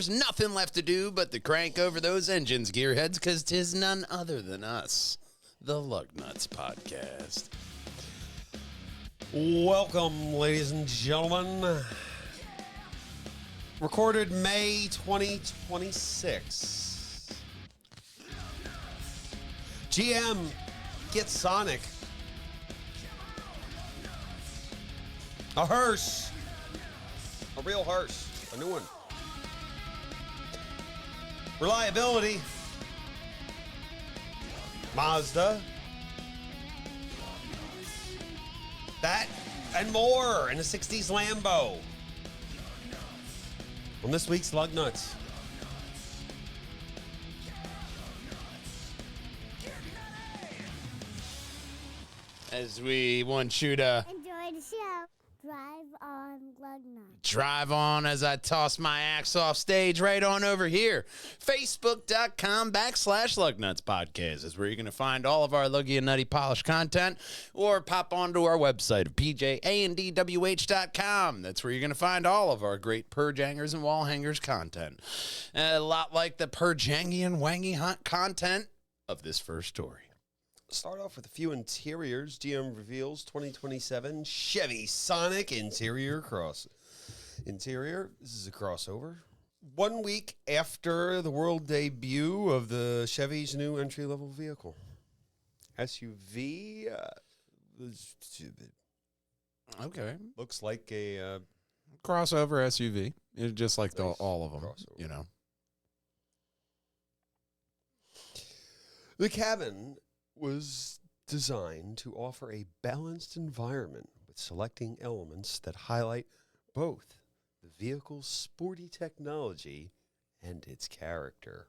there's nothing left to do but to crank over those engines, gearheads, because 'tis none other than us, the Lugnutz podcast. Welcome, ladies and gentlemen. Recorded May 2026. GM, get Sonic. A hearse. A real hearse. A new one. Reliability. Mazda. That and more in a 60s Lambo. On this week's Lugnutz. As we want you to enjoy the show. Drive on Lugnutz. drive on as I toss my axe off stage right on over here. Facebook.com/Lugnutz podcast is where you're going to find all of our Luggy and Nutty Polish content, or pop onto our website of PJAndDWH.com. That's where you're going to find all of our great Perjangers and Wallhangers content. A lot like the Perjangian wangy hunt content of this first story. Start off with a few interiors. GM reveals 2027 Chevy Sonic interior. This is a crossover. 1 week after the world debut of the Chevy's new entry-level vehicle. SUV. Okay. Looks like a Crossover SUV. It's just like Nice all of them, crossover. you know. The cabin was designed to offer a balanced environment with selecting elements that highlight both the vehicle's sporty technology and its character.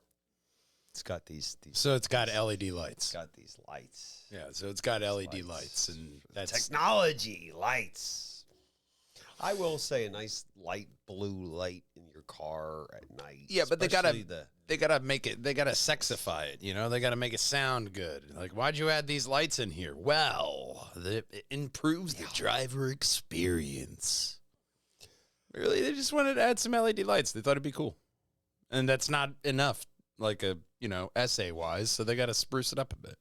It's got these So it's got LED lights. it's got these lights. Yeah, so it's got LED lights, and that's Technology lights. I will say a nice light blue light in your car at night. yeah, but they especially gotta make it. They gotta sexify it. You know, they gotta make it sound good. Like, why'd you add these lights in here? Well, it improves the driver experience. Really, they just wanted to add some LED lights. They thought it'd be cool, and that's not enough. Like essay wise, so they gotta spruce it up a bit.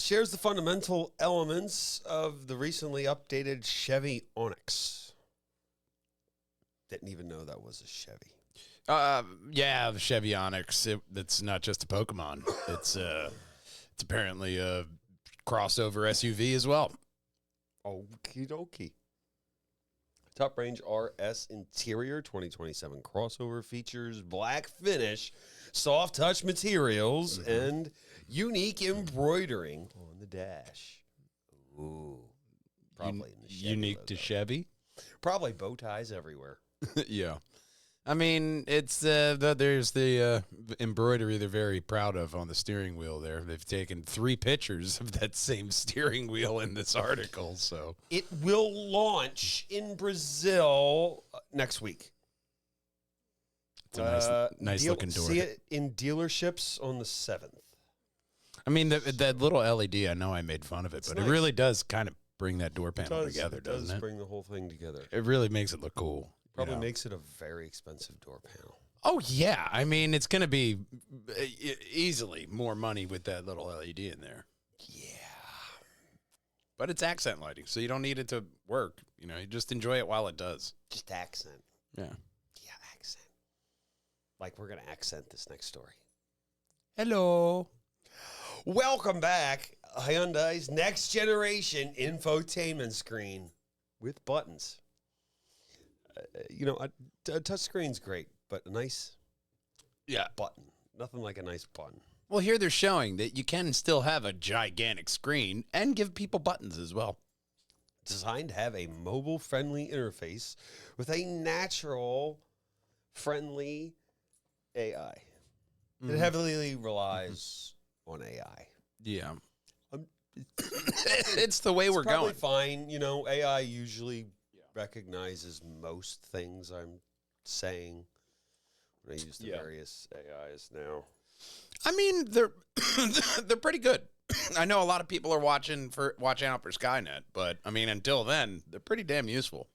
shares the fundamental elements of the recently updated Chevy Onyx. Didn't even know that was a Chevy. Yeah, the Chevy Onyx. It's not just a Pokemon. It's apparently a crossover SUV as well. Okie dokie. Top range RS interior 2027 crossover features black finish, soft touch materials, and unique embroidering on the dash. Ooh. Probably in the Chevy Unique logo. to Chevy. Probably bow ties everywhere. Yeah. I mean, it's there's the embroidery they're very proud of on the steering wheel there. They've taken 3 pictures of that same steering wheel in this article, so. It will launch in Brazil next week. It's a nice looking door. See it in dealerships on the 7th. I mean, that little LED, I know I made fun of it, but nice. it really does kind of bring that door panel together, It does doesn't it? bring the whole thing together. It really makes it look cool. Probably you know? makes it a very expensive door panel. Oh, yeah. I mean, it's going to be easily more money with that little LED in there. Yeah. But it's accent lighting, so you don't need it to work. You know, you just enjoy it while it does. Just accent. Yeah. Yeah, accent. Like we're going to accent this next story. Hello. Welcome back. Hyundai's next generation infotainment screen with buttons. A touch screen's great, but a nice button. Nothing like a nice button. Well, here they're showing that you can still have a gigantic screen and give people buttons as well. Designed to have a mobile-friendly interface with a natural-friendly AI. It heavily relies on AI. Yeah. It's the way we're Probably going. fine. You know, AI usually recognizes most things I'm saying when I use the various AIs now. I mean, they're they're pretty good. I know a lot of people are watching out for Skynet, but I mean, until then, they're pretty damn useful.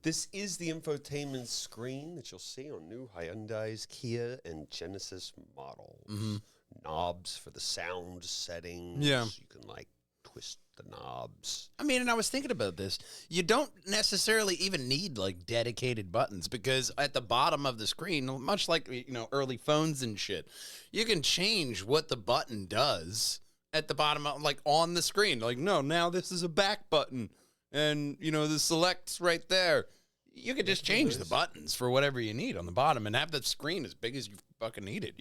This is the infotainment screen that you'll see on new Hyundai's, Kia, and Genesis models. Knobs for the sound settings. Yeah. You can, like, twist the knobs. I mean, and I was thinking about this. You don't necessarily even need, like, dedicated buttons because at the bottom of the screen, much like, early phones and shit, you can change what the button does at the bottom, like, on the screen. Like, no, now this is a back button. And, the select's right there. You could just change the buttons for whatever you need on the bottom and have the screen as big as you fucking need it,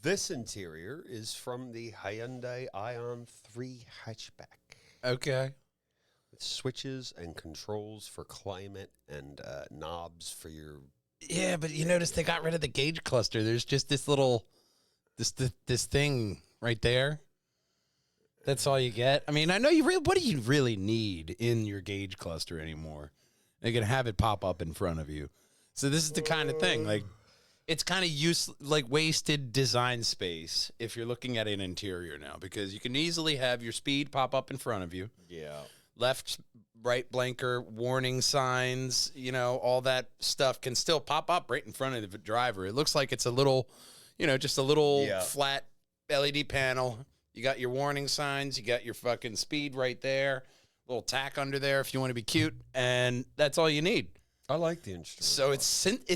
This interior is from the Hyundai Ion 3 hatchback. Okay. With switches and controls for climate and knobs for your... Yeah, but you notice they got rid of the gauge cluster. There's just this little, this thing right there. That's all you get. I mean, I know what do you really need in your gauge cluster anymore? They can have it pop up in front of you. So this is the kind of thing, like, it's kind of wasted design space if you're looking at an interior now, because you can easily have your speed pop up in front of you. Yeah. Left, right blinker, warning signs, all that stuff can still pop up right in front of the driver. It looks like it's a little, just a little flat LED panel. You got your warning signs. You got your fucking speed right there. Little tack under there if you want to be cute. And that's all you need. I like the instrument. So it's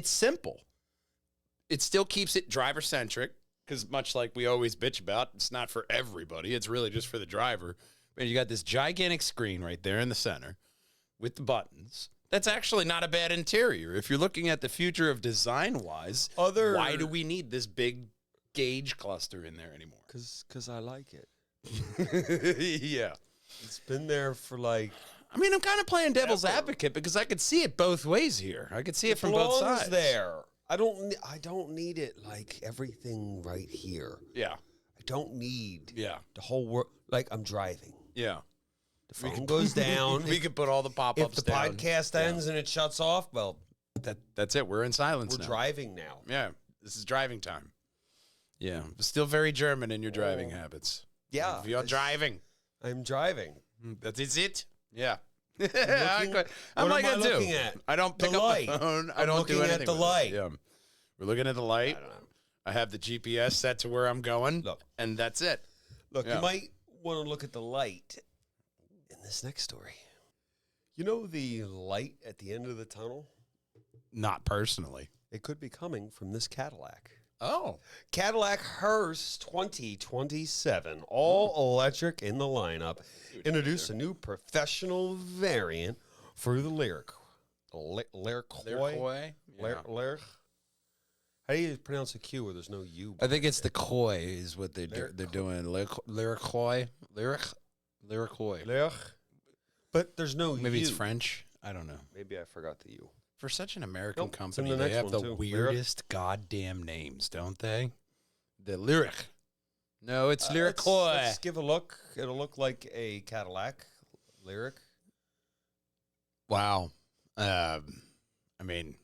simple. It still keeps it driver-centric because much like we always bitch about, it's not for everybody. It's really just for the driver. But you got this gigantic screen right there in the center with the buttons. That's actually not a bad interior. If you're looking at the future of design-wise, why do we need this big gauge cluster in there anymore? Because I like it. Yeah. It's been there for like... I mean, I'm kind of playing devil's advocate because I could see it both ways here. I could see it from both sides. There. I don't need it like everything right here. Yeah. I don't need the whole world. Like, I'm driving. Yeah. The phone goes down. We could put all the pop-ups down. If the podcast ends and it shuts off, well... That's it. We're in silence now. We're driving now. Yeah. This is driving time. Yeah. Still very German in your driving habits. Yeah. If you're driving. I'm driving. That is it. Yeah. I'm like that too. I don't pick up my phone. I don't do anything. At the light. Yeah. We're looking at the light. I don't know. I have the GPS set to where I'm going. Look. And that's it. Look, you might want to look at the light in this next story. You know the light at the end of the tunnel? Not personally. It could be coming from this Cadillac. Oh. Cadillac Hearse 2027, all electric in the lineup. Introduced a new professional variant for the Lyric. Lyric. Lyric. How do you pronounce a Q where there's no U? I think it's the koi is what they're doing. Lyric. But there's no Maybe U. it's French. I don't know. Maybe I forgot the U. For such an American company, the they next have one, the too. weirdest goddamn names, don't they? The Lyric. No, it's Lyric. Let's give a look. It'll look like a Cadillac. Lyric. Wow. I mean,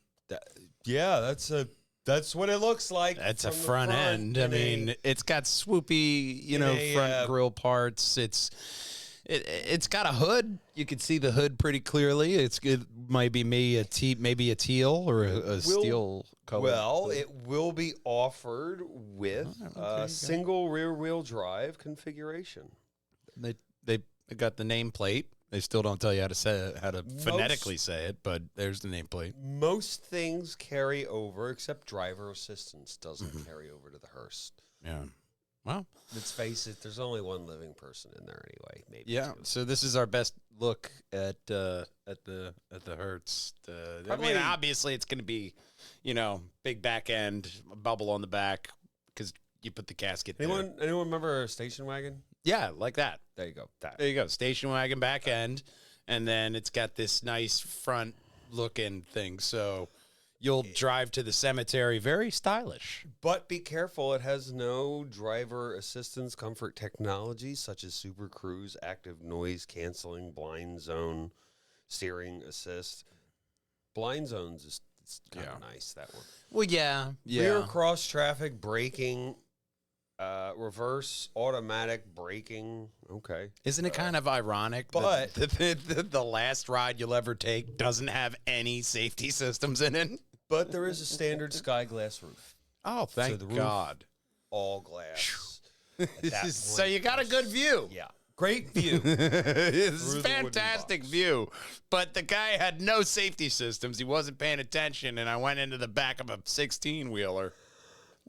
that's what it looks like. That's a front end. I mean, it's got swoopy, front grille parts. It's got a hood. You can see the hood pretty clearly. It might be maybe a teal or a steel color. Well, it will be offered with a single rear-wheel drive configuration. They got the nameplate. They still don't tell you how to phonetically say it, but there's the nameplate. Most things carry over, except driver assistance doesn't carry over to the hearse. Yeah. Well, let's face it. There's only one living person in there anyway. Maybe. Yeah. Two. So this is our best look at the Hertz. I mean, obviously it's going to be, big back end, a bubble on the back because you put the casket. Anyone remember a station wagon? Yeah, like that. There you go. There you go. Station wagon back end, and then it's got this nice front looking thing. So you'll drive to the cemetery very stylish. But be careful. It has no driver assistance comfort technology such as Super Cruise, active noise canceling, blind zone, steering assist. Blind zones is kind of nice, that one. Well, yeah. Rear cross traffic braking. Reverse automatic braking. Okay. Isn't it kind of ironic but- that the last ride you'll ever take doesn't have any safety systems in it? But there is a standard sky glass roof. Oh, thank the roof- God. All glass. At that So point, you got a good view. Yeah. Great view. It's Through a the wooden fantastic box. view. But the guy had no safety systems. He wasn't paying attention, and I went into the back of a 16-wheeler.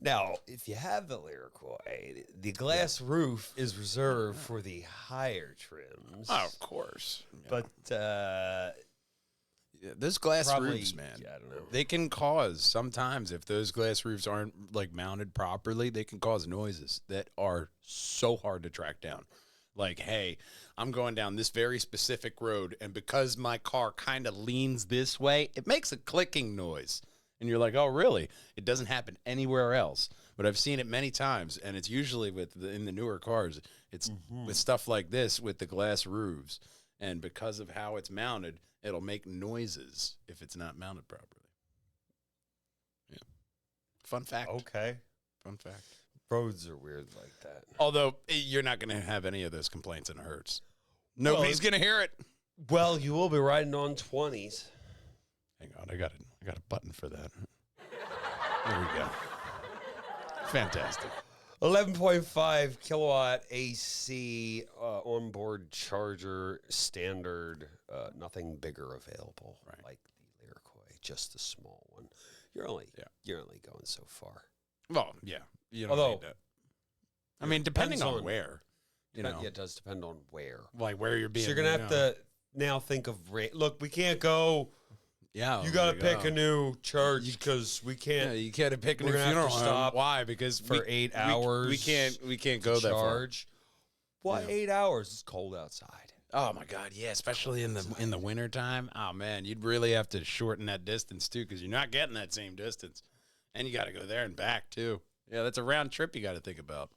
Now, if you have the Lyrical A, the glass roof is reserved for the higher trims. Oh, of course. But Those glass probably, roofs, man, I don't know. they can cause, sometimes if those glass roofs aren't like mounted properly, they can cause noises that are so hard to track down. Like, hey, I'm going down this very specific road, and because my car kind of leans this way, it makes a clicking noise. And you're like, oh, really? It doesn't happen anywhere else. But I've seen it many times, and it's usually in the newer cars. It's with stuff like this with the glass roofs. And because of how it's mounted, it'll make noises if it's not mounted properly. Yeah. Fun fact. Okay. Fun fact. Roads are weird like that. Although you're not going to have any of those complaints in a Hertz. Nobody's going to hear it. Well, you will be riding on 20s. Hang on, I got a button for that. There we go. Fantastic. 11.5 kilowatt AC onboard charger, standard, nothing bigger available. Right. Like the Lyrical, just the small one. You're only going so far. Well, yeah. You don't Although, need that. I mean, depending depends on on- where. You know, Yeah, it does depend on where. like where you're being. So you're gonna have to now think of look. We can't go. Yeah. You got to pick a new church because we Yeah, can't you can't pick a We're new gonna have funeral to home. stop Why? Because for 8 hours. We can't go that far. charge. Why Yeah. 8 hours? It's cold outside. Oh my God, yeah, especially in the winter time. Oh man, you'd really have to shorten that distance too, because you're not getting that same distance, and you got to go there and back too. Yeah, that's a round trip you got to think about.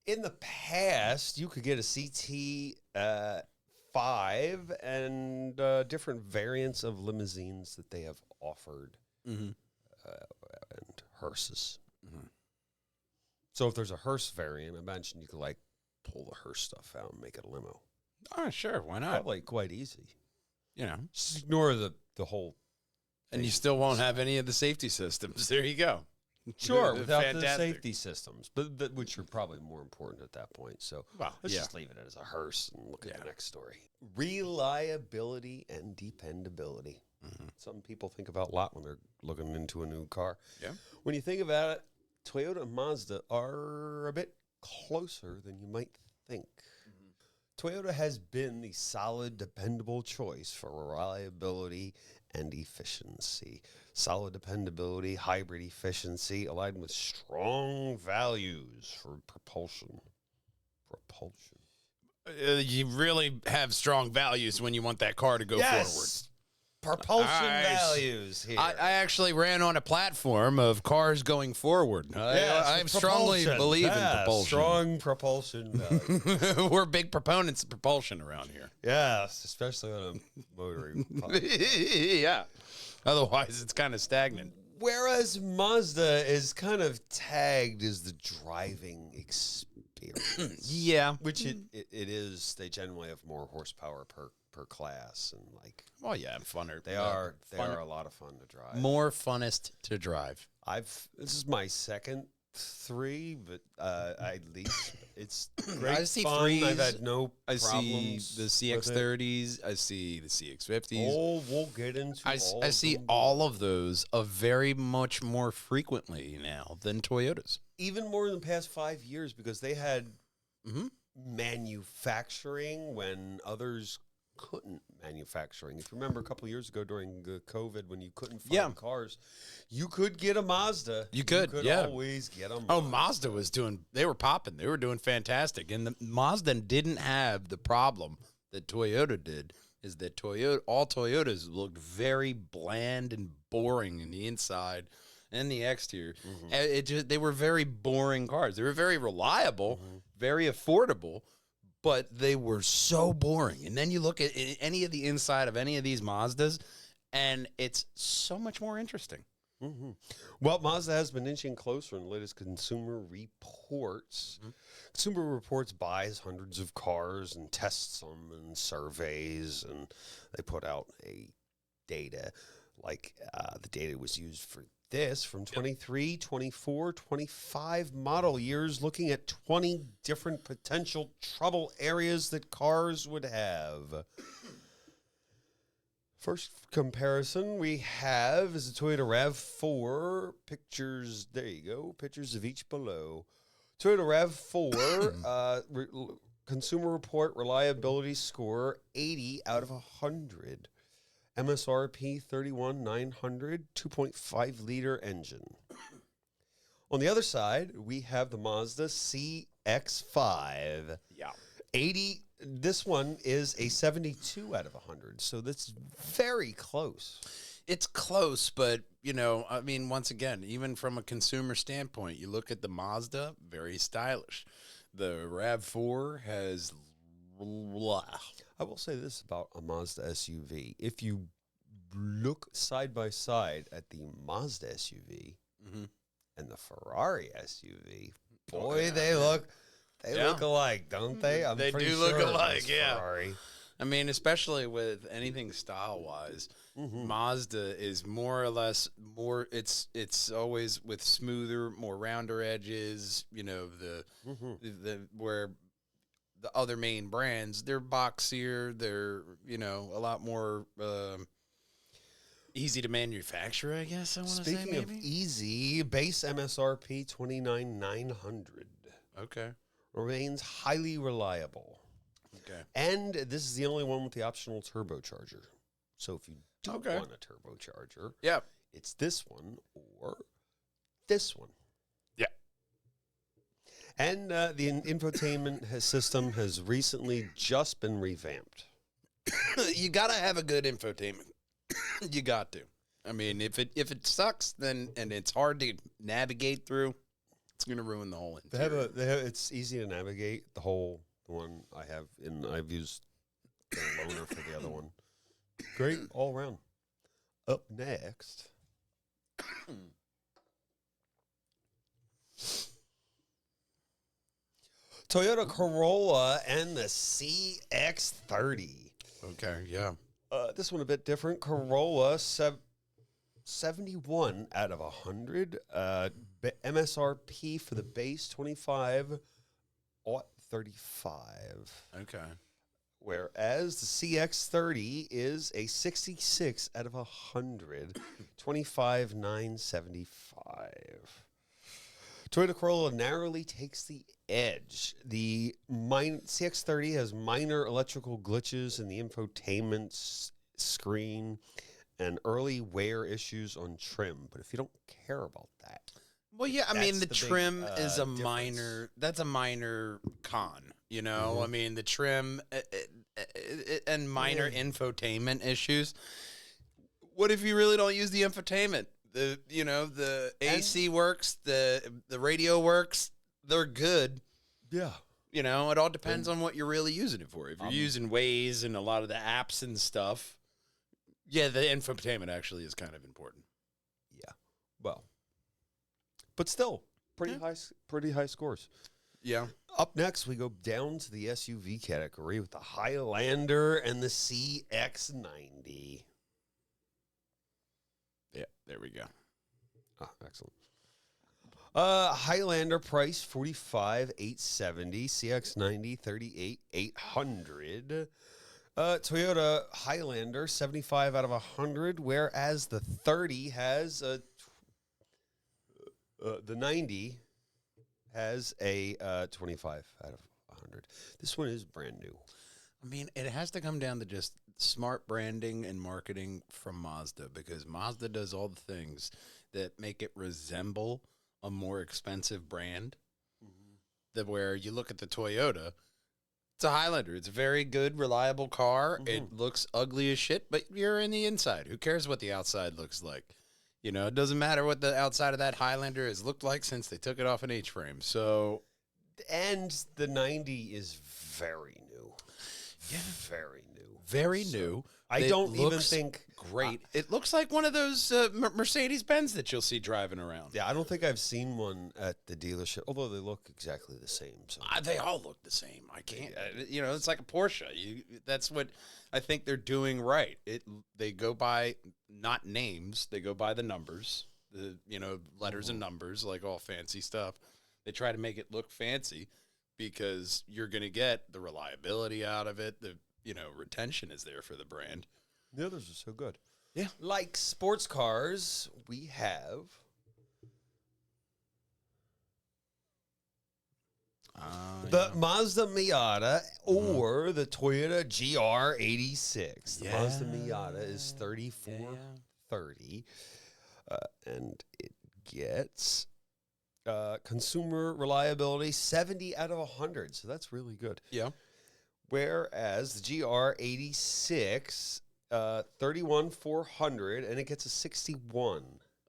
In the past, you could get a CT 5 and different variants of limousines that they have offered, Mm-hmm. and hearses. Mhm. So if there's a hearse variant, I imagine you could like pull the hearse stuff out and make it a limo. Oh sure, why not? Probably quite easy. You know, Just ignore the whole. and you still won't have any of the safety systems. There you go. Sure, without the Fantastic. safety systems, but which are probably more important at that point. So Well, let's yeah. just leave it as a hearse and look at Yeah. the next story. Reliability and dependability. Mhm. Some people think about a lot when they're looking into a new car. Yeah. When you think about it, Toyota and Mazda are a bit closer than you might think. Toyota has been the solid, dependable choice for reliability and efficiency. Solid dependability, hybrid efficiency, aligned with strong values for propulsion. Propulsion. You really have strong values when you want that car to go forward. Propulsion Nice. values here. I actually ran on a platform of cars going forward. Yes, I with strongly propulsion. believe in Yes, propulsion. Strong propulsion value. We're big proponents of propulsion around here. Yes, especially on a motoring podcast. Yeah. Otherwise, it's kind of stagnant. Whereas Mazda is kind of tagged as the driving experience. Yeah. Which it is. They generally have more horsepower per class, and like Well, yeah, funner. they are funner. a lot of fun to drive. More funnest to drive. This is my second 3, but at least it's great I see fun. I've 3s. had no I see problems the with it. CX-30s. I see the CX-50s. Oh, we'll get into I all see of them. all of those very much more frequently now than Toyotas. Even more in the past 5 years because they had Mm-hmm. manufacturing when others couldn't manufacturing. If you remember a couple of years ago during the COVID when you couldn't find cars, you could get a Mazda. You could, yeah. always get a Mazda. Oh, Mazda was they were popping. They were doing fantastic. And the Mazda didn't have the problem that Toyota did, is that all Toyotas looked very bland and boring in the inside and the exterior. And they were very boring cars. They were very reliable, very affordable, but they were so boring. And then you look at any of the inside of any of these Mazdas, and it's so much more interesting. Mm-hmm. Well, Mazda has been inching closer in the latest Consumer Reports. Mhm. Consumer Reports buys hundreds of cars and tests them and surveys, and they put out a data like the data was used for this from 23, 24, 25 model years, looking at 20 different potential trouble areas that cars would have. First comparison we have is the Toyota RAV4. Pictures, there you go, pictures of each below. Toyota RAV4, Consumer Report reliability score 80 out of 100. MSRP 31,900, 2.5 liter engine. On the other side, we have the Mazda CX-5. Yeah. 80. This one is a 72 out of 100, so that's very close. It's close, but, you know, I mean, once again, even from a consumer standpoint, you look at the Mazda, very stylish. The RAV4 has... I will say this about a Mazda SUV. If you look side by side at the Mazda SUV and the Ferrari SUV, boy, they look alike, don't they? I'm They pretty do sure look it was alike, yeah. Ferrari. I mean, especially with anything style-wise, Mazda is more or less more. It's always with smoother, more rounder edges. You know, the where the other main brands, they're boxier. They're, you know, a lot more easy to manufacture, I guess I want to say. Speaking of easy, base MSRP 29,900 Okay. remains highly reliable. Okay. And this is the only one with the optional turbocharger. So if you do Okay. want a turbocharger, Yeah. it's this one or this one. Yeah. And the infotainment system has recently just been revamped. You gotta have a good infotainment. You got to. I mean, if it sucks, then and it's hard to navigate through, it's gonna ruin the whole interior. It's easy to navigate. The one I have, and I've used the loaner for the other one. Great all around. Up next. Toyota Corolla and the CX-30. Okay, yeah. This one a bit different. Corolla, 71 out of 100. MSRP for the base, 25 ought 35. Okay. Whereas the CX-30 is a 66 out of 100, 25,975. Toyota Corolla narrowly takes the edge. The CX-30 has minor electrical glitches in the infotainment screen and early wear issues on trim. But if you don't care about that, Well, yeah, I mean, the That's the trim big, is a difference. that's a minor con, you know? I mean, the trim and minor infotainment issues. What if you really don't use the infotainment? The AC works, the radio works, they're good. yeah. You know, it all depends on what you're really using it for. If you're using Waze and a lot of the apps and stuff, yeah, the infotainment actually is kind of important. Yeah. Well, but still, pretty high scores. Yeah. Up next, we go down to the SUV category with the Highlander and the CX-90. Yeah, there we go. Ah, excellent. Highlander price 45,870, CX-90 38,800. Toyota Highlander 75 out of 100, whereas the 30 has the 90 has a 25 out of 100. This one is brand new. I mean, it has to come down to just smart branding and marketing from Mazda, because Mazda does all the things that make it resemble a more expensive brand. That where you look at the Toyota, it's a Highlander. It's a very good, reliable car. It looks ugly as shit, but you're in the inside. Who cares what the outside looks like? You know, it doesn't matter what the outside of that Highlander has looked like since they took it off an H-frame. So, And the 90 is very new. Yeah. Very new. very new. I don't even think great. It looks like one of those Mercedes-Benz that you'll see driving around. Yeah, I don't think I've seen one at the dealership, although they look exactly the same. So. They all look the same. I can't, it's like a Porsche. That's what I think they're doing right. They go by not names, they go by the numbers, the letters and numbers, like all fancy stuff. They try to make it look fancy because you're going to get the reliability out of it. The retention is there for the brand. The others are so good. Yeah. Like sports cars, we have the Mazda Miata or the Toyota GR86. The Mazda Miata is $3,430, and it gets consumer reliability 70 out of 100. So that's really good. Yeah. Whereas the GR86, 31,400, and it gets a 61.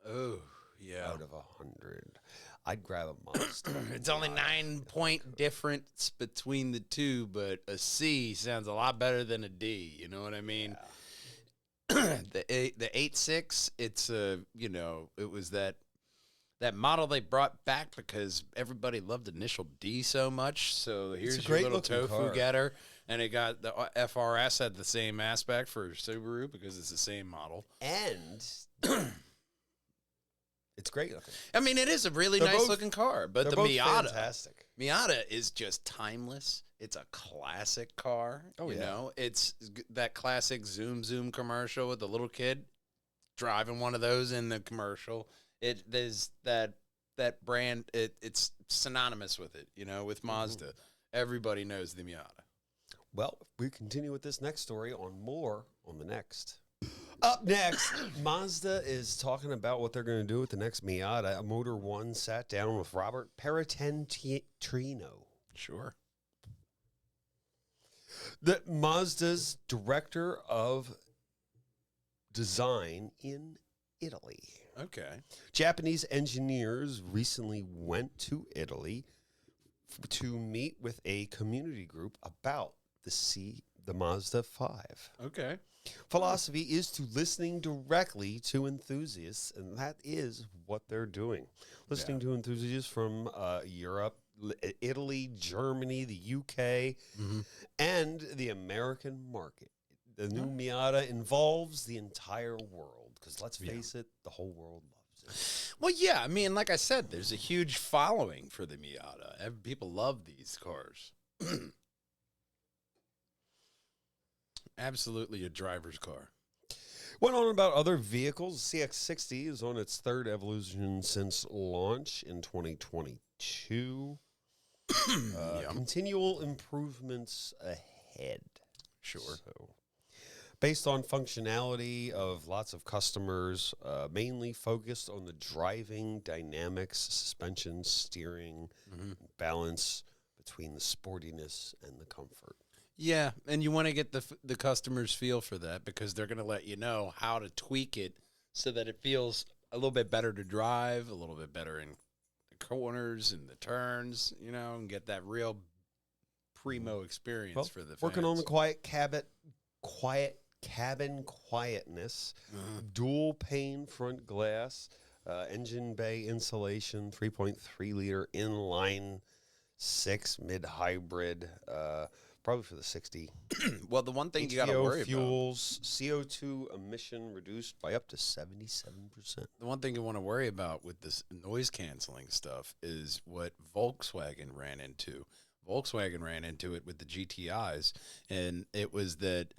Oh, yeah. Out of 100. I'd grab a Mazda. It's only 9-point difference between the two, but a C sounds a lot better than a D. You know what I mean? Yeah. the 86, it's it was that model they brought back because everybody loved Initial D so much. So here's your little tofu getter. And it got the FRS had the same aspect for Subaru because it's the same model. And it's great looking. I mean, it is a really nice looking car. But the Miata, fantastic. Miata is just timeless. It's a classic car. Oh, yeah. It's that classic Zoom commercial with the little kid driving one of those in the commercial. There's that brand. It's synonymous with it, with Mazda. Everybody knows the Miata. Well, we continue with this next story on the next. Up next, Mazda is talking about what they're going to do with the next Miata. Motor One sat down with Robert Perrotendrino. Sure. The Mazda's director of design in Italy. Okay. Japanese engineers recently went to Italy to meet with a community group about the Mazda 5. Okay. Philosophy is to listening directly to enthusiasts, and that is what they're doing. Listening to enthusiasts from Europe, Italy, Germany, the UK, and the American market. The new Miata involves the entire world, because let's face it, the whole world loves it. Well, yeah, I mean, like I said, there's a huge following for the Miata. People love these cars. Absolutely a driver's car. Went on about other vehicles. The CX-60 is on its third evolution since launch in 2022. Continual improvements ahead. Sure. So, based on functionality of lots of customers, mainly focused on the driving dynamics, suspension, steering, balance between the sportiness and the comfort. Yeah, and you want to get the customer's feel for that because they're going to let you know how to tweak it so that it feels a little bit better to drive, a little bit better in the corners and the turns, and get that real primo experience for the fans. Working on the quiet cabin quietness, dual pane front glass, engine bay insulation, 3.3 liter inline 6 mid hybrid. Probably for the 60. Well, the one thing you got to worry fuels, CO2 emission reduced by up to 77%. The one thing you want to worry about with this noise canceling stuff is what Volkswagen ran into. Volkswagen ran into it with the GTIs, and it was that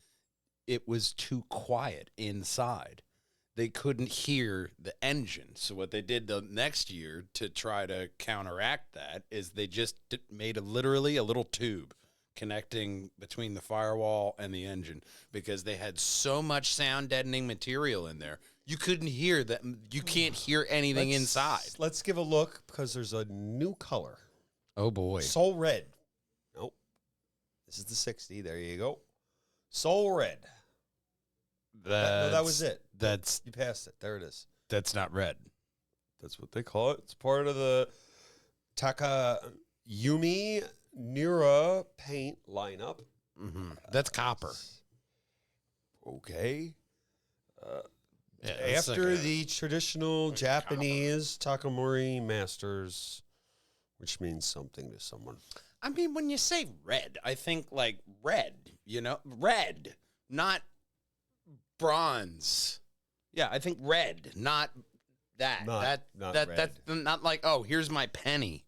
it was too quiet inside. They couldn't hear the engine. So what they did the next year to try to counteract that is they just made literally a little tube connecting between the firewall and the engine because they had so much sound deadening material in there. You couldn't hear that. You can't hear anything inside. Let's give a look because there's a new color. Oh, boy. Soul red. Nope. This is the 60. There you go. Soul red. No, that was it. You passed it. There it is. That's not red. That's what they call it. It's part of the Takayumi Nura paint lineup. That's copper. Okay. It's After like the traditional Japanese Takamori masters, which means something to someone. I mean, when you say red, I think like red, red, not bronze. Yeah, I think red, not that. Not That's red. not like, oh, here's my penny.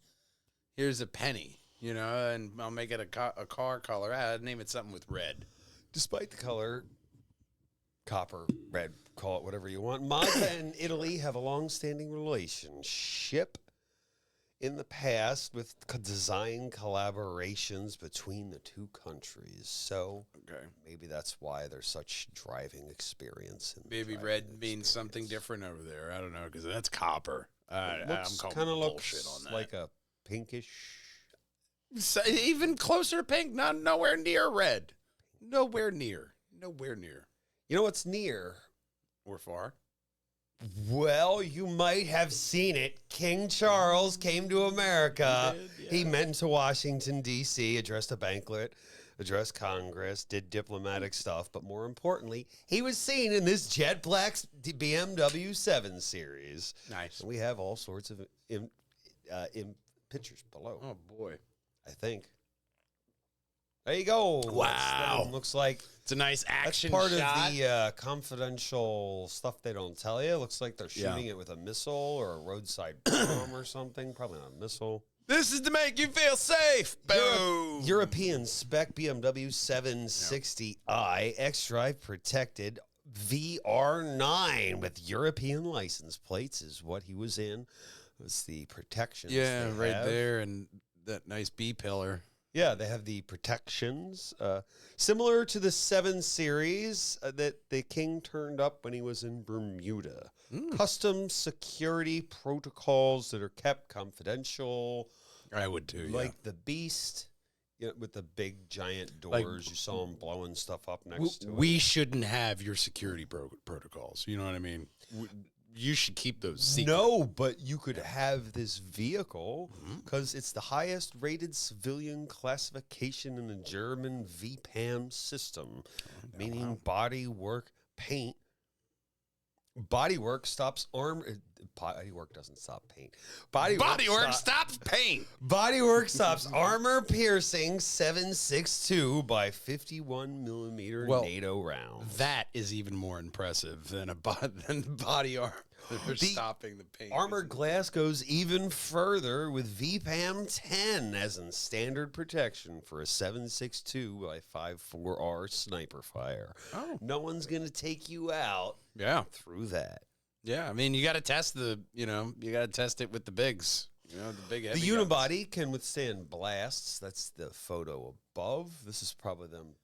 Here's a penny, and I'll make it a car color. I'd name it something with red. Despite the color, copper, red, call it whatever you want, Mazda and Italy have a long-standing relationship in the past with design collaborations between the two countries. So maybe that's why there's such driving experience. Maybe red means something different over there. I don't know, because that's copper. I'm calling Kind of bullshit looks on that. like a pinkish. So even closer to pink, nowhere near red. Nowhere near. You know what's near? Or far. Well, you might have seen it. King Charles came to America. He did, yeah. He went to Washington, D.C., addressed a banquet, addressed Congress, did diplomatic stuff, but more importantly, he was seen in this jet black BMW 7 Series. Nice. And we have all sorts of pictures below, Oh, boy. I think. There you go. Wow. Looks like It's a nice that's action part shot. of the confidential stuff they don't tell you. Looks like they're shooting it with a missile or a roadside bomb or something. Probably not a missile. This is to make you feel safe. Boom. European spec BMW 760i X-Drive protected VR9 with European license plates is what he was in. It's the protections. Yeah, they right have. there, and that nice B pillar. Yeah, they have the protections. Similar to the 7 Series that the King turned up when he was in Bermuda. Custom security protocols that are kept confidential. I would too. Like the Beast, with the big giant doors. You saw him blowing stuff up next to it. We shouldn't have your security protocols. You know what I mean? You should keep those secret. No, but you could have this vehicle because it's the highest rated civilian classification in the German VPAM system, meaning bodywork paint. Bodywork stops armor. Bodywork doesn't stop paint. Bodywork stops paint. Bodywork stops armor piercing 7.62 by 51 millimeter NATO rounds. That is even more impressive than than body armor. They're stopping the paint. Armored glass goes even further with VPAM 10 as in standard protection for a 7.62 by 5.4R sniper fire. Oh. No one's going to take you out through that. Yeah, I mean, you got to test you got to test it with the bigs. The big heavy The guns. unibody can withstand blasts. That's the photo above. This is probably them.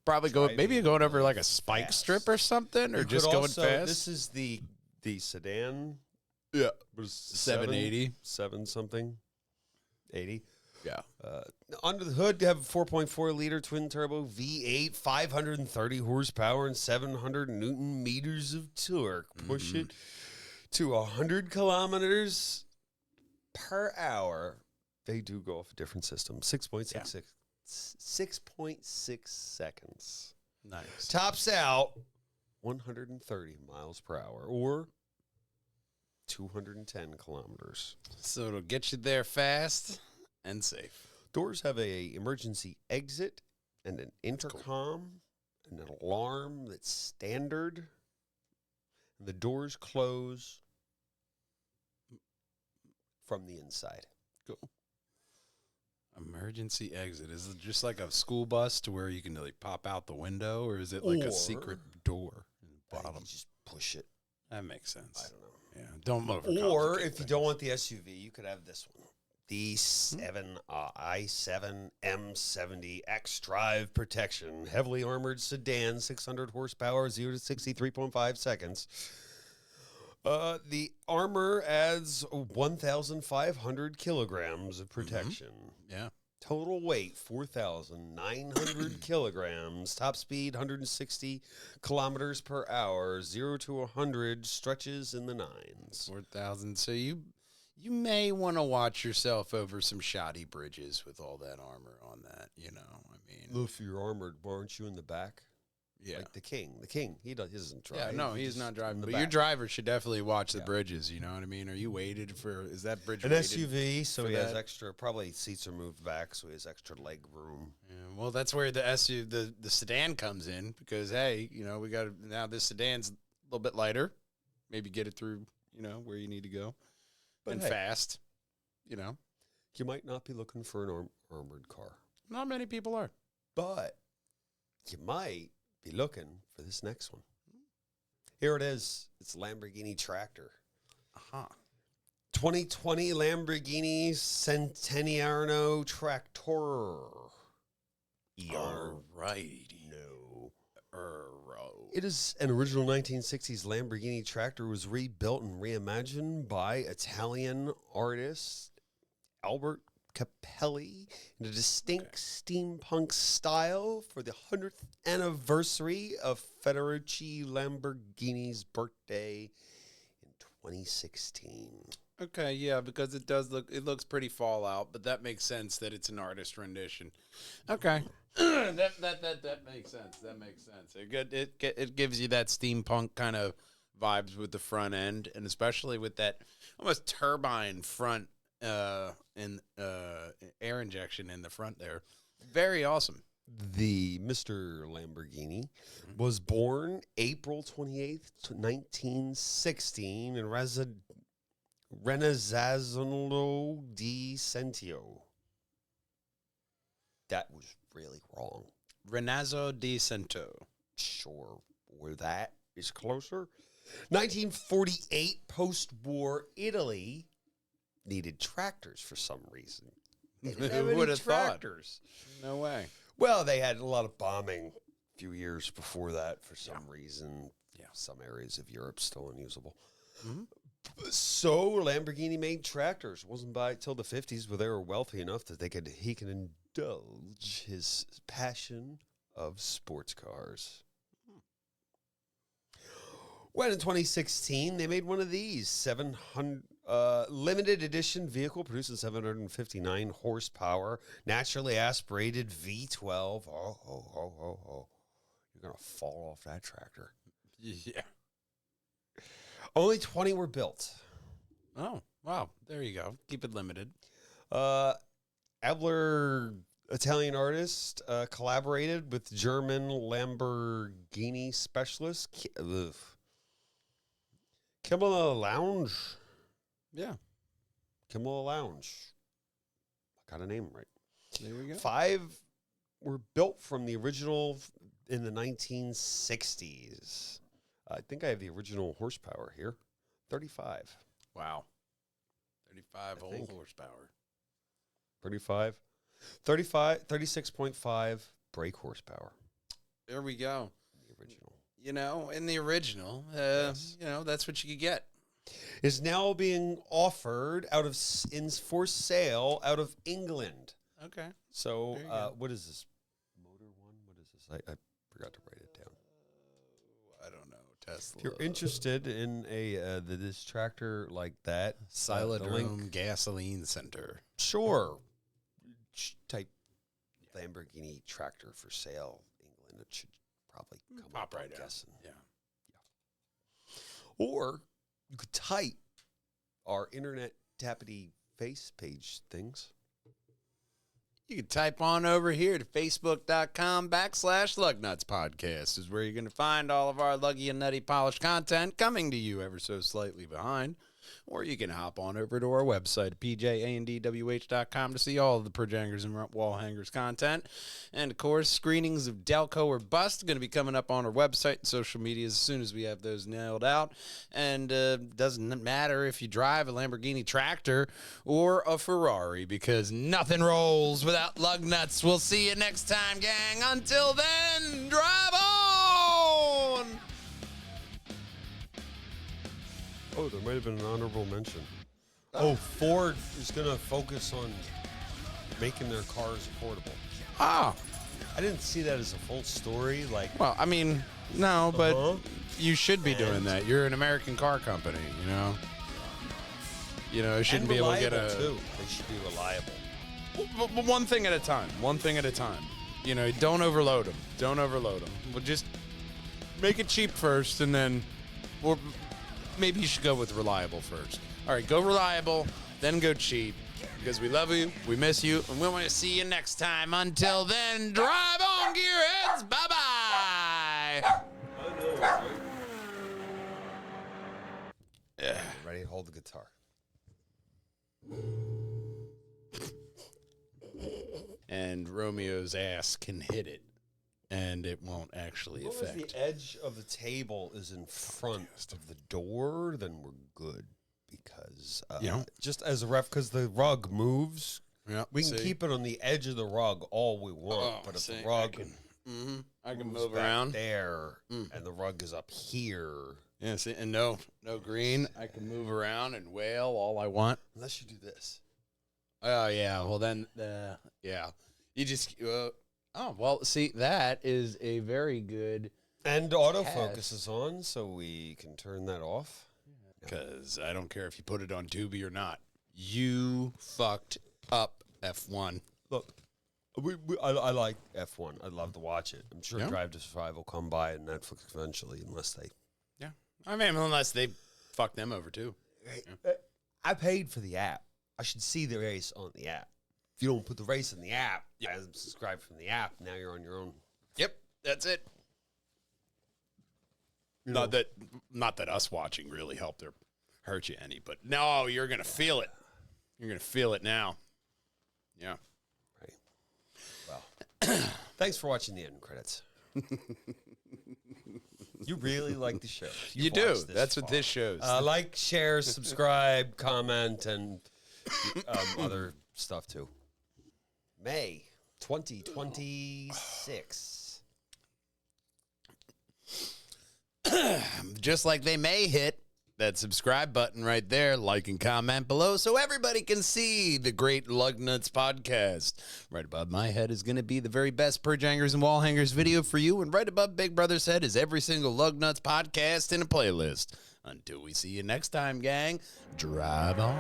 Probably maybe going over like a spike strip or something, or You just could going also- fast. This is the sedan. Yeah, Was 780. 7 something, 80. Yeah. Under the hood, you have a 4.4 liter twin turbo V8, 530 horsepower, and 700 Newton meters of torque. Push it to 100 kilometers per hour. They do go off a different system. 6.6 seconds. Nice. Tops out 130 miles per hour or 210 kilometers. So it'll get you there fast and safe. Doors have a emergency exit and an intercom and an alarm that's standard. And the doors close from the inside. Cool. Emergency exit. Is it just like a school bus to where you can like pop out the window, or is it like a secret door in the bottom? You just push it. That makes sense. I don't know. Yeah, don't overcomplicate Or if you things. don't want the SUV, you could have this one. The i7 M70 X-Drive Protection. Heavily armored sedan, 600 horsepower, 0 to 63.5 seconds. The armor adds 1,500 kilograms of protection. Yeah. Total weight, 4,900 kilograms. Top speed, 160 kilometers per hour. 0 to 100 stretches in the 9s. 4,000. So you may want to watch yourself over some shoddy bridges with all that armor on that. I mean, If you're armored, aren't you in the back? Yeah. Like the king. The king, he doesn't drive. Yeah, no, he's just not driving. in the But your back. driver should definitely watch the Yeah. bridges. You know what I mean? Are you weighted for? Is that bridge An weighted? SUV, so for he has that? extra. Probably seats are moved back, so he has extra leg room. Yeah, well, that's where the SUV, the sedan comes in because hey, you know, we got now this sedan's a little bit lighter. Maybe get it through, you know, where you need to go, But and hey. fast. You know, You might not be looking for an armored car, not many people are. but you might be looking for this next one. Here it is. It's Lamborghini Tractor. 2020 Lamborghini Centenario Tractor. Alrighty. No. Euro. It is an original 1960s Lamborghini Tractor. Was rebuilt and reimagined by Italian artist Albert Capelli in a distinct steampunk style for the 100th anniversary of Federici Lamborghini's birthday in 2016. Okay, yeah, because it looks pretty Fallout, but that makes sense that it's an artist rendition. Okay, that makes sense. That makes sense. It gives you that steampunk kind of vibes with the front end, and especially with that almost turbine front and air injection in the front there. Very awesome. The Mr. Lamborghini was born April 28th, 1916 in Renazzano di Centio. That was really wrong. Renazzo di Cento. Sure, where that is closer. 1948, post-war Italy needed tractors for some reason. They didn't have Who any would have thought? tractors. No way. Well, they had a lot of bombing a few years before that for some reason. Yeah. Some areas of Europe still unusable. Mhm. So Lamborghini made tractors. It wasn't by till the 50s where they were wealthy enough that he can indulge his passion of sports cars. When in 2016, they made one of these 700 limited edition vehicle producing 759 horsepower, naturally aspirated V12. Oh. You're going to fall off that tractor. Yeah. Only 20 were built. Oh, wow. There you go. Keep it limited. Abler, Italian artist, collaborated with German Lamborghini specialist Kimmel Lounge. Yeah. Kimmel Lounge. I got a name right. There we go. 5 were built from the original in the 1960s. I think I have the original horsepower here. 35. Wow. 35 whole think. horsepower. 36.5 brake horsepower. There we go. The original. You know, in the original, Yes. you know, that's what you could get. Is now being offered for sale out of England. Okay. So, There you go. what is this? Motor One? What is this? I forgot to write it down. I don't know. Tesla. If you're interested in this tractor like that, the Silodrome link, Gasoline Center. sure. Type Lamborghini tractor for sale, England. It should probably come Pop up, right I'm out. guessing. Yeah. Or you could type our internet tappity face page things. You can type on over here to facebook.com/Lugnutz podcast is where you're going to find all of our luggy and nutty polished content coming to you ever so slightly behind. Or you can hop on over to our website, pjandwh.com, to see all of the Perjangers and Wallhangers content. And, of course, screenings of Delco or Bust going to be coming up on our website and social media as soon as we have those nailed out. And doesn't matter if you drive a Lamborghini tractor or a Ferrari, because nothing rolls without Lugnutz. We'll see you next time, gang. Until then, drive on! Oh, there might have been an honorable mention. Oh, Ford is going to focus on making their cars affordable. Ah, I didn't see that as a full story. Like, well, I mean, no, but Uh-huh. you should be doing that. You're an American car company, you know? You know, it shouldn't and be able to get reliable, a... too. They should be reliable. But one thing at a time. One thing at a time. You know, don't overload them. Don't overload them. Well, just make it cheap first, and then, or maybe you should go with reliable first. All right, go reliable, then go cheap, because we love you, we miss you, and we want to see you next time. Until then, drive on, gearheads. Bye-bye. Yeah. Ready? Hold the guitar. And Romeo's ass can hit it, and it won't actually As long as affect. the edge of the table is in front of the door, then we're good. Because just as a ref, because the rug moves, Yeah, we can keep it on the edge of the rug all we want. But if the rug I can moves move back around there, and the rug is up here, Yeah, see, and no green. I can move around and wail all I want. unless you do this. Oh yeah, well then, yeah, you just. See, that is a very good. And autofocus is on, so we can turn that off. Because I don't care if you put it on Tubi or not. You fucked up F1. Look, I like F1. I'd love to watch it. I'm sure Drive to Survive will come by on Netflix eventually, unless they. Yeah, I mean, unless they fuck them over too. I paid for the app. I should see the race on the app. If you don't put the race in the app, I subscribe from the app. Now you're on your own. Yep, that's it. Not that us watching really helped or hurt you any, but no, you're gonna feel it. You're gonna feel it now. Yeah. Right. Well, thanks for watching the end credits. You really like the show. You do. That's what this shows. Like, share, subscribe, comment, and other stuff too. May 2026. Just like they may hit that subscribe button right there, like and comment below so everybody can see the great Lugnutz podcast. Right above my head is going to be the very best Perjangers and Wallhangers video for you, and right above Big Brother's head is every single Lugnutz podcast in a playlist. Until we see you next time, gang, drive on.